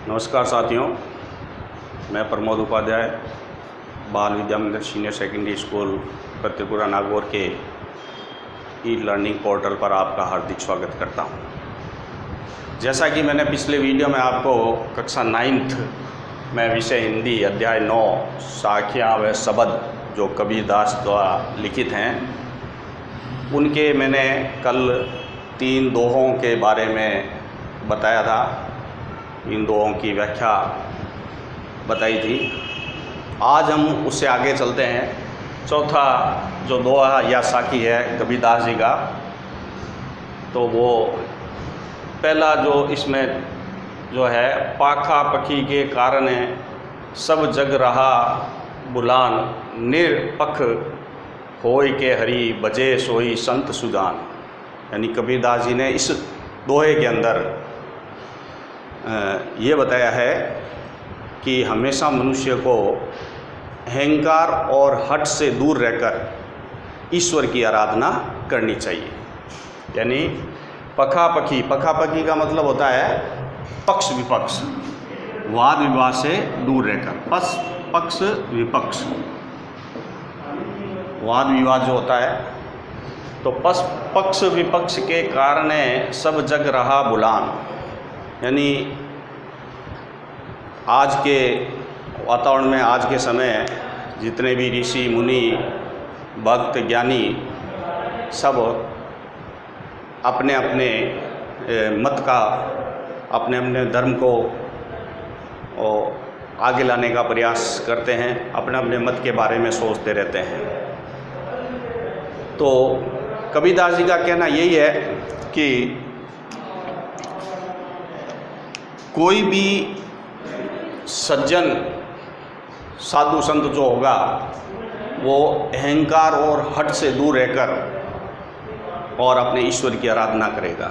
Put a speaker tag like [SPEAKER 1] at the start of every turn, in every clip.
[SPEAKER 1] नमस्कार साथियों, मैं प्रमोद उपाध्याय बाल विद्या मंदिर senior secondary school Fatehpura Nagaur के ई लर्निंग पोर्टल पर आपका हार्दिक स्वागत करता हूं। जैसा कि मैंने पिछले वीडियो में आपको कक्षा 9th में विषय हिंदी अध्याय 9 साखियाँ व शब्द जो कबीरदास द्वारा लिखित हैं उनके मैंने कल 3 दोहों के बारे में बताया था। इन दोहों की व्याख्या बताई थी। आज हम उससे आगे चलते हैं। चौथा जो दोहा या साखी है कबीरदास जी का, तो वो पहला जो इसमें जो है, पाखा पखी के कारण सब जग रहा बुलान, निरपख होय के हरि बजे सोई संत सुजान। यानी कबीरदास जी ने इस दोहे के अंदर ये बताया है कि हमेशा मनुष्य को अहंकार और हठ से दूर रहकर ईश्वर की आराधना करनी चाहिए। यानी पखापखी का मतलब होता है पक्ष विपक्ष, वाद विवाद से दूर रहकर। पक्ष विपक्ष, वाद विवाद जो होता है, तो पक्ष विपक्ष के कारण सब जग रहा बुलान। यानी आज के वातावरण में, आज के समय जितने भी ऋषि मुनि भक्त ज्ञानी सब अपने अपने मत का, अपने अपने धर्म को आगे लाने का प्रयास करते हैं, अपने अपने मत के बारे में सोचते रहते हैं। तो कबीरदास जी का कहना यही है कि कोई भी सज्जन साधु संत जो होगा वो अहंकार और हठ से दूर रहकर और अपने ईश्वर की आराधना करेगा,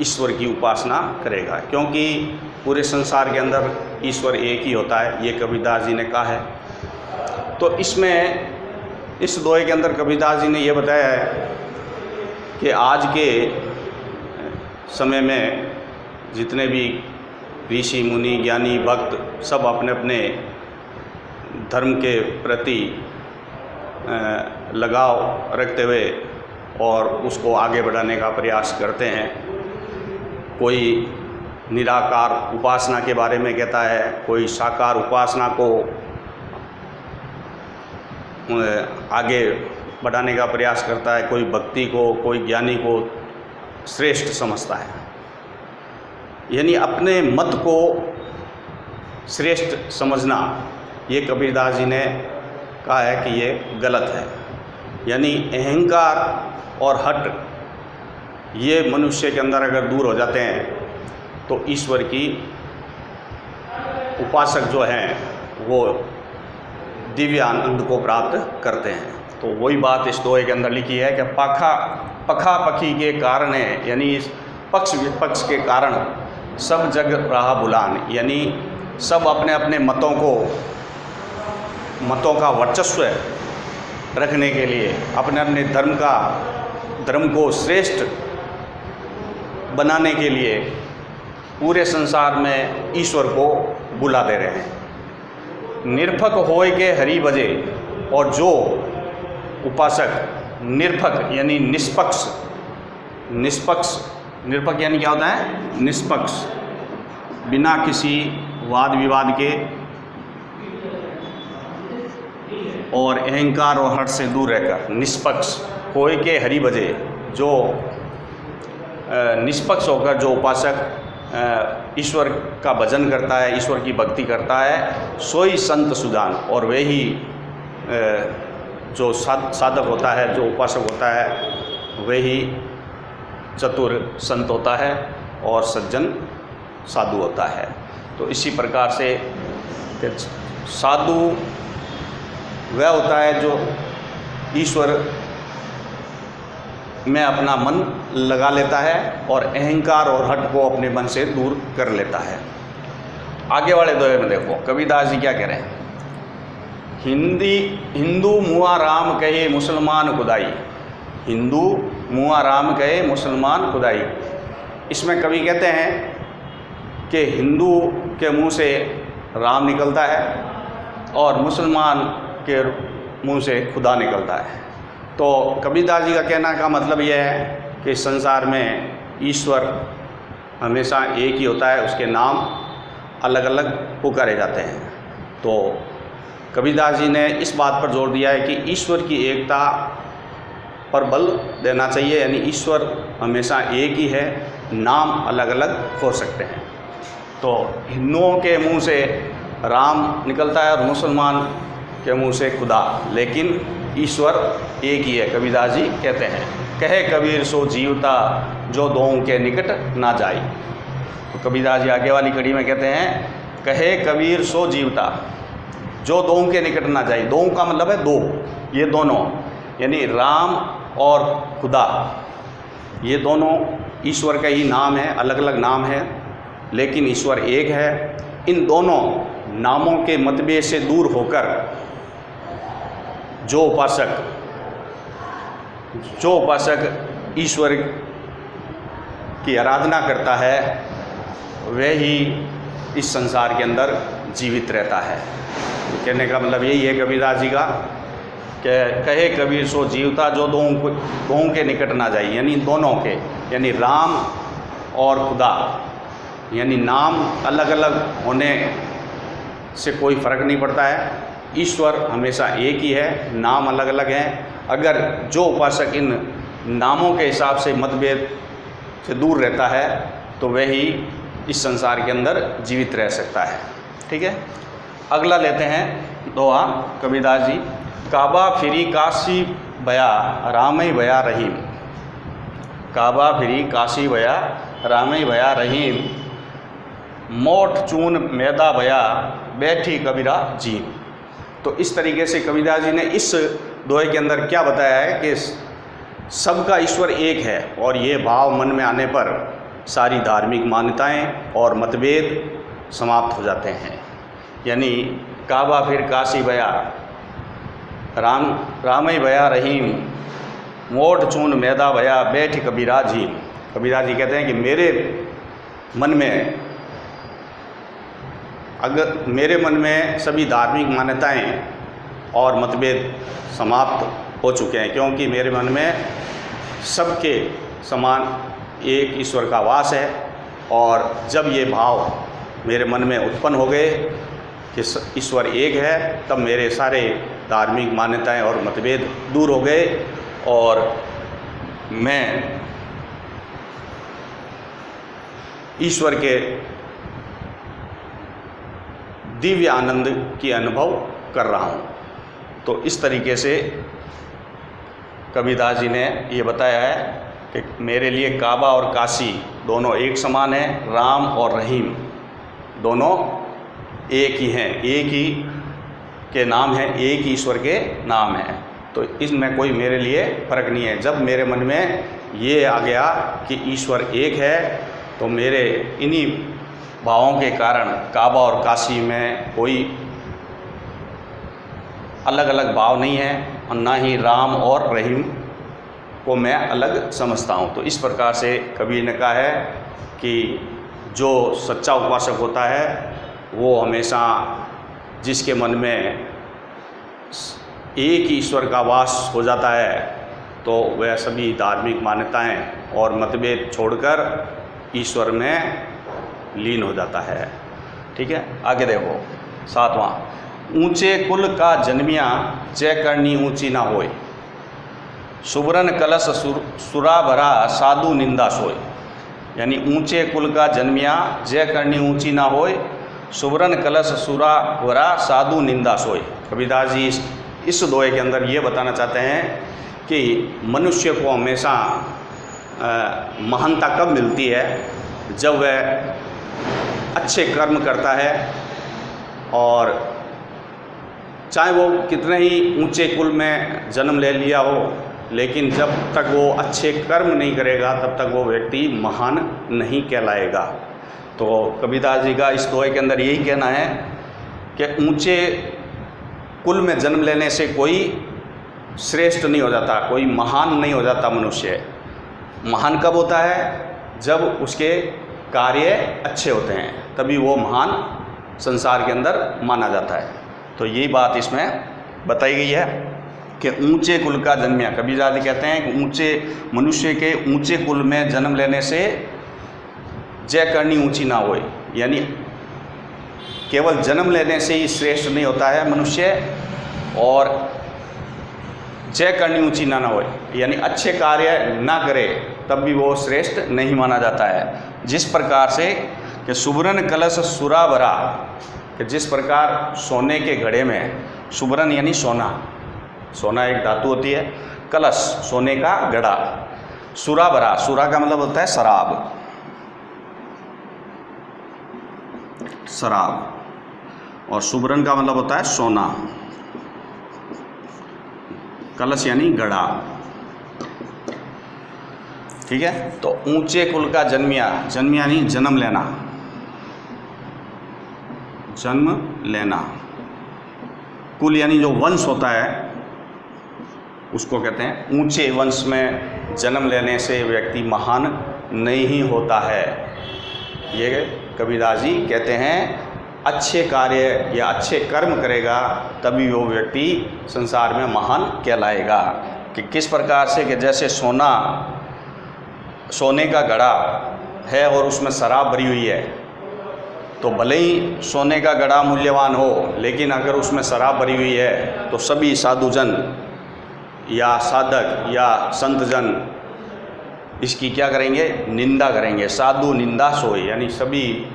[SPEAKER 1] ईश्वर की उपासना करेगा, क्योंकि पूरे संसार के अंदर ईश्वर एक ही होता है, ये कबीरदास जी ने कहा है। तो इसमें इस दोहे के अंदर कबीरदास जी ने ये बताया है कि आज के समय में जितने भी ऋषि मुनि ज्ञानी भक्त सब अपने अपने धर्म के प्रति लगाव रखते हुए और उसको आगे बढ़ाने का प्रयास करते हैं। कोई निराकार उपासना के बारे में कहता है, कोई साकार उपासना को आगे बढ़ाने का प्रयास करता है, कोई भक्ति को, कोई ज्ञानी को श्रेष्ठ समझता है। यानी अपने मत को श्रेष्ठ समझना, ये कबीरदास जी ने कहा है कि ये गलत है। यानी अहंकार और हठ ये मनुष्य के अंदर अगर दूर हो जाते हैं तो ईश्वर की उपासक जो हैं वो दिव्य आनंद को प्राप्त करते हैं। तो वही बात इस दोहे के अंदर लिखी है कि पखा पखी के कारण है, यानी इस पक्ष विपक्ष के कारण सब जग रहा बुलान। यानी सब अपने अपने मतों का वर्चस्व रखने के लिए, अपने अपने धर्म को श्रेष्ठ बनाने के लिए पूरे संसार में ईश्वर को बुला दे रहे हैं। निरपख होय के हरि बजे, और जो उपासक निरपख यानी निरपख यानी क्या होता है? निष्पक्ष, बिना किसी वाद विवाद के और अहंकार और हठ से दूर रहकर निष्पक्ष होय के हरि बजे, जो निष्पक्ष होकर जो उपासक ईश्वर का भजन करता है, ईश्वर की भक्ति करता है, सोई संत सुजान। और वे ही जो साधक होता है, जो उपासक होता है, वे ही चतुर संत होता है और सज्जन साधु होता है। तो इसी प्रकार से साधु वह होता है जो ईश्वर में अपना मन लगा लेता है और अहंकार और हठ को अपने मन से दूर कर लेता है। आगे वाले दोहे में देखो कबीरदास जी क्या कह रहे हैं। हिंदू मुआ राम कहे मुसलमान खुदाई, हिंदू मुआ राम कहे मुसलमान खुदाई। इसमें कवि कहते हैं कि हिंदू के मुंह से राम निकलता है और मुसलमान के मुंह से खुदा निकलता है। तो कबीरदास जी का कहना का मतलब यह है कि संसार में ईश्वर हमेशा एक ही होता है, उसके नाम अलग अलग पुकारे जाते हैं। तो कबीरदास जी ने इस बात पर जोर दिया है कि ईश्वर की एकता पर बल देना चाहिए, यानी ईश्वर हमेशा एक ही है, नाम अलग अलग हो सकते हैं। तो हिंदुओं के मुंह से राम निकलता है और मुसलमान के मुंह से खुदा, लेकिन ईश्वर एक ही है। कबीरदास जी कहते हैं, कहे कबीर सो जीवता जो दों के निकट ना जाई। तो कबीरदास जी आगे वाली कड़ी में कहते हैं, कहे कबीर सो जीवता जो दों के निकट ना जाई। दों का मतलब है दो, ये दोनों यानी राम और खुदा, ये दोनों ईश्वर का ही नाम है, अलग अलग नाम है, लेकिन ईश्वर एक है। इन दोनों नामों के मतभेद से दूर होकर जो उपासक ईश्वर की आराधना करता है वह ही इस संसार के अंदर जीवित रहता है। कहने का मतलब यही है कबीरदास जी का, कि कहे कबीर सो जीवता जो दों के निकट ना जाए, यानी दोनों के, यानी राम और खुदा, यानी नाम अलग अलग होने से कोई फ़र्क नहीं पड़ता है, ईश्वर हमेशा एक ही है, नाम अलग अलग हैं। अगर जो उपासक इन नामों के हिसाब से मतभेद से दूर रहता है तो वही इस संसार के अंदर जीवित रह सकता है। ठीक है, अगला लेते हैं दोहा कबीरदास जी। काबा फिरी काशी बया रामई बया रहीम। काबा फिरी काशी बया रामई बया रहीम, मोठ चून मैदा बया बैठी कबीरा जी। तो इस तरीके से कबीरदास जी ने इस दोहे के अंदर क्या बताया है कि सबका ईश्वर एक है, और ये भाव मन में आने पर सारी धार्मिक मान्यताएं और मतभेद समाप्त हो जाते हैं। यानी काबा फिर काशी बया रामई बया रहीम, मोठ चून मैदा बया बैठ कबीरा जी। कबीरा जी कहते हैं कि मेरे मन में सभी धार्मिक मान्यताएं और मतभेद समाप्त हो चुके हैं, क्योंकि मेरे मन में सबके समान एक ईश्वर का वास है। और जब ये भाव मेरे मन में उत्पन्न हो गए कि ईश्वर एक है, तब मेरे सारे धार्मिक मान्यताएं और मतभेद दूर हो गए और मैं ईश्वर के दिव्य आनंद की अनुभव कर रहा हूँ। तो इस तरीके से कबीरदास जी ने ये बताया है कि मेरे लिए काबा और काशी दोनों एक समान हैं, राम और रहीम दोनों एक ही हैं, एक ही के नाम हैं, एक ही ईश्वर के नाम हैं। तो इसमें कोई मेरे लिए फ़र्क नहीं है। जब मेरे मन में ये आ गया कि ईश्वर एक है, तो मेरे इन्हीं भावों के कारण काबा और काशी में कोई अलग अलग भाव नहीं है, और ना ही राम और रहीम को मैं अलग समझता हूँ। तो इस प्रकार से कबीर ने कहा है कि जो सच्चा उपासक होता है वो हमेशा जिसके मन में एक ही ईश्वर का वास हो जाता है, तो वह सभी धार्मिक मान्यताएं और मतभेद छोड़कर ईश्वर में लीन हो जाता है। ठीक है, आगे देखो 7वां। ऊंचे कुल का जन्मिया जय करनी ऊंची ना होए, सुबरन कलश सुरा भरा साधु निंदा सोए। यानी ऊंचे कुल का जन्मिया जय करनी ऊंची ना होए, सुबरन कलश सुरा भरा साधु निंदा सोए। कबीरदास जी इस दोहे के अंदर ये बताना चाहते हैं कि मनुष्य को हमेशा महानता कब मिलती है, जब वह अच्छे कर्म करता है, और चाहे वो कितने ही ऊंचे कुल में जन्म ले लिया हो, लेकिन जब तक वो अच्छे कर्म नहीं करेगा तब तक वो व्यक्ति महान नहीं कहलाएगा। तो कबीरदास जी का इस दोहे के अंदर यही कहना है कि ऊंचे कुल में जन्म लेने से कोई श्रेष्ठ नहीं हो जाता, कोई महान नहीं हो जाता। मनुष्य महान कब होता है, जब उसके कार्य अच्छे होते हैं, तभी वो महान संसार के अंदर माना जाता है। तो यही बात इसमें बताई गई है कि ऊंचे कुल का जन्मिया, कबीरदास कहते हैं कि ऊंचे मनुष्य के ऊंचे कुल में जन्म लेने से जय करनी ऊंची ना होए, यानी केवल जन्म लेने से ही श्रेष्ठ नहीं होता है मनुष्य, और जय करनी ऊंची ना होए, यानी अच्छे कार्य ना करे तब भी वो श्रेष्ठ नहीं माना जाता है। जिस प्रकार से कि सुबरन कलश सुरा भरा, कि जिस प्रकार सोने के घड़े में, सुबरन यानी सोना, सोना एक धातु होती है, कलश सोने का घड़ा, सुरा भरा, सुरा का मतलब होता है शराब, शराब, और सुबरन का मतलब होता है सोना, कलश यानी घड़ा, ठीक है। तो ऊंचे कुल का जन्मिया, जन्मिया यानी जन्म लेना, जन्म लेना, कुल यानी जो वंश होता है उसको कहते हैं। ऊंचे वंश में जन्म लेने से व्यक्ति महान नहीं होता है, ये कबीरदास जी कहते हैं। अच्छे कार्य या अच्छे कर्म करेगा तभी वो व्यक्ति संसार में महान कहलाएगा। कि किस प्रकार से, कि जैसे सोना, सोने का घड़ा है और उसमें शराब भरी हुई है, तो भले ही सोने का घड़ा मूल्यवान हो, लेकिन अगर उसमें शराब भरी हुई है तो सभी साधुजन या साधक या संतजन इसकी क्या करेंगे, निंदा करेंगे। साधु निंदा सोए, यानी सभी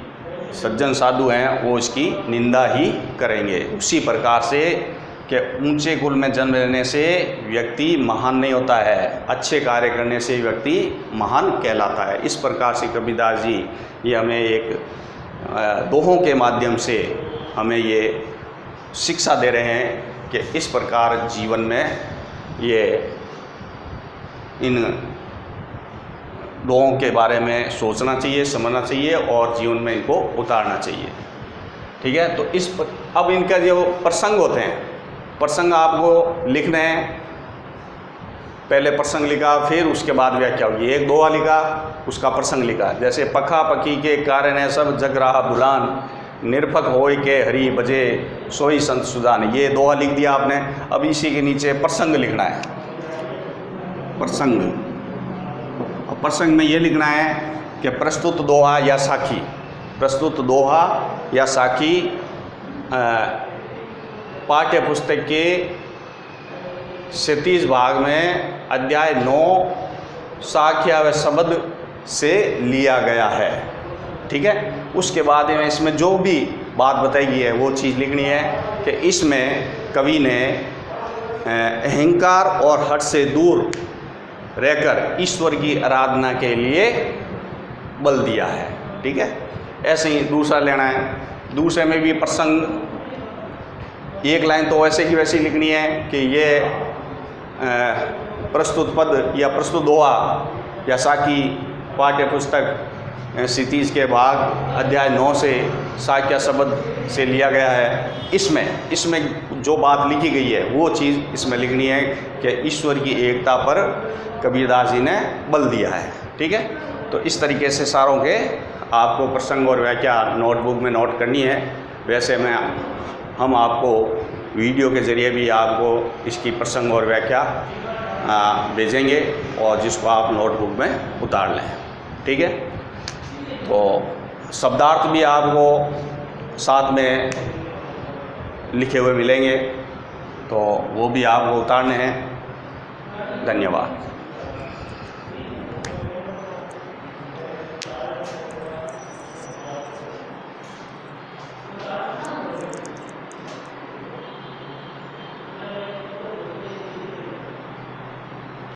[SPEAKER 1] सज्जन साधु हैं वो इसकी निंदा ही करेंगे। उसी प्रकार से कि ऊंचे कुल में जन्म लेने से व्यक्ति महान नहीं होता है, अच्छे कार्य करने से व्यक्ति महान कहलाता है। इस प्रकार से कबीरदास जी ये हमें एक दोहों के माध्यम से हमें ये शिक्षा दे रहे हैं कि इस प्रकार जीवन में ये इन दोहों के बारे में सोचना चाहिए, समझना चाहिए और जीवन में इनको उतारना चाहिए, ठीक है। तो अब इनका जो प्रसंग होते हैं, प्रसंग आपको लिखने हैं। पहले प्रसंग लिखा, फिर उसके बाद व्याख्या होगी। एक दोहा लिखा, उसका प्रसंग लिखा। जैसे पखा पखी के कारण है सब जग रहा बुलान, निरपक होय के हरि बजे सोई संत सुजान। ये दोहा लिख दिया आपने। अब इसी के नीचे प्रसंग लिखना है, प्रसंग। और प्रसंग में ये लिखना है कि प्रस्तुत दोहा या साखी, प्रस्तुत दोहा या साखी पाठ्य पुस्तक के 37 भाग में अध्याय 9 साख्या व शब्द से लिया गया है, ठीक है। उसके बाद में इसमें जो भी बात बताई गई है वो चीज़ लिखनी है कि इसमें कवि ने अहंकार और हठ से दूर रहकर ईश्वर की आराधना के लिए बल दिया है, ठीक है। ऐसे ही दूसरा लेना है, दूसरे में भी प्रसंग एक लाइन तो वैसे की वैसी लिखनी है कि ये प्रस्तुत पद या प्रस्तुत दोहा या साखी पाठ्य पुस्तक 37 के भाग अध्याय 9 से साख्या शब्द से लिया गया है। इसमें जो बात लिखी गई है वो चीज़ इसमें लिखनी है कि ईश्वर की एकता पर कबीरदास जी ने बल दिया है, ठीक है। तो इस तरीके से सारों के आपको प्रसंग और व्याख्या नोटबुक में नोट करनी है। वैसे हम आपको वीडियो के ज़रिए भी आपको इसकी प्रसंग और व्याख्या भेजेंगे और जिसको आप नोटबुक में उतार लें, ठीक है। तो शब्दार्थ भी आपको साथ में लिखे हुए मिलेंगे, तो वो भी आपको उतारने हैं। धन्यवाद।